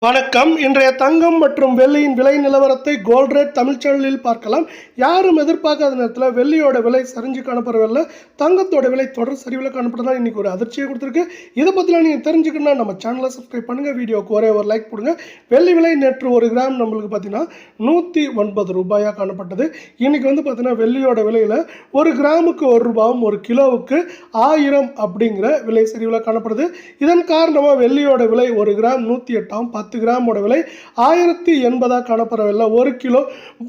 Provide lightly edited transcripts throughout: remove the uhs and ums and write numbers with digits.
வணக்கம். இன்றைய தங்கம் மற்றும் வெள்ளியின் விலை நிலவரத்தை கோல்ட் ரேட் தமிழ் சேனலில் பார்க்கலாம். யாரும் எதிர்பார்க்காத நேரத்தில் வெள்ளியோட விலை சரிஞ்சு காணப்படவில்லை. தங்கத்தோட விலை தொடர் சரிவில் காணப்படுறதா இன்னைக்கு ஒரு அதிர்ச்சியை கொடுத்துருக்கு. இதை பற்றிலாம் நீங்கள் தெரிஞ்சுக்கணும்னா நம்ம சேனலை சப்ஸ்கிரைப் பண்ணுங்கள். வீடியோக்கு ஒரே ஒரு லைக் போடுங்க. வெள்ளி விலை நேற்று ஒரு கிராம் நம்மளுக்கு பார்த்தீங்கன்னா 109 ரூபாயாக காணப்பட்டது. இன்னைக்கு பார்த்தீங்கன்னா வெள்ளியோட விலையில் ஒரு கிராமுக்கு 1 ரூபாயும் ஒரு கிலோவுக்கு 1000 அப்படிங்கிற விலை சரிவில் காணப்படுது. இதன் காரணமாக வெள்ளியோட விலை ஒரு கிராம் 108 10 கிராமோட விலை 1080 காணப்படவில்லை. ஒரு கிலோ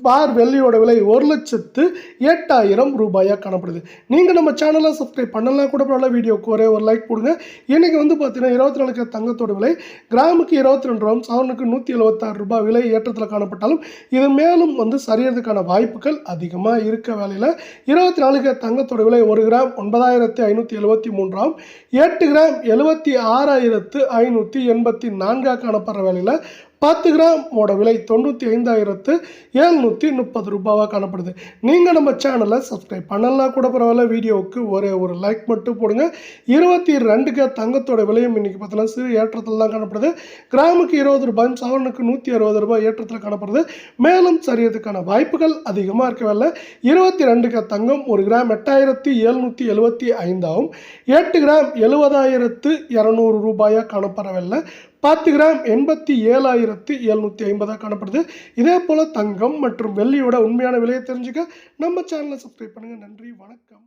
பார் வெள்ளியோட விலை 1,08,000 ரூபாயா காணப்படுது. நீங்க நம்ம சேனலை சப்ஸ்கிரைப் பண்ணலாம் கூட பரவாயில்ல. வீடியோக்கு ஒரே ஒரு லைக் போடுங்க. இன்னைக்கு பார்த்தீங்கன்னா 24 தங்கத்தோட விலை கிராமுக்கு 22 ரூபாய், சவரனுக்கு 176 ரூபாய் விலை ஏற்றத்தில் காணப்பட்டாலும் இது மேலும் சரியறதுக்கான வாய்ப்புகள் அதிகமாக இருக்க வேலையில் 24 தங்கத்தோட விலை ஒரு கிராம் 9,573 8 கிராம் 76,584 காணப்படுற வேலையில் 10 கிராமோட விலை 95,730 ரூபாவாக காணப்படுது. நீங்கள் நம்ம சேனலை சப்ஸ்கிரைப் பண்ணலாம் கூட பரவாயில்ல. வீடியோவுக்கு ஒரே ஒரு லைக் மட்டும் போடுங்க. 22 தங்கத்தோட விலையும் இன்னைக்கு பார்த்தீங்கன்னா சிறு ஏற்றத்தில் தான் காணப்படுது. கிராமுக்கு 20 ரூபாயும் சவரனுக்கு 160 ரூபாய் ஏற்றத்தில் காணப்படுது. மேலும் சரியறதுக்கான வாய்ப்புகள் அதிகமாக இருக்கவில்லை. 22 தங்கம் ஒரு கிராம் 8,775 8 கிராம் 70,200 ரூபாயாக காணப்படவில்லை. 10 கிராம் 87,750 காணப்படுது. இதே போல தங்கம் மற்றும் வெள்ளியோட உண்மையான விலையை தெரிஞ்சுக்க நம்ம சேனலை சப்ஸ்கிரைப் பண்ணுங்க. நன்றி, வணக்கம்.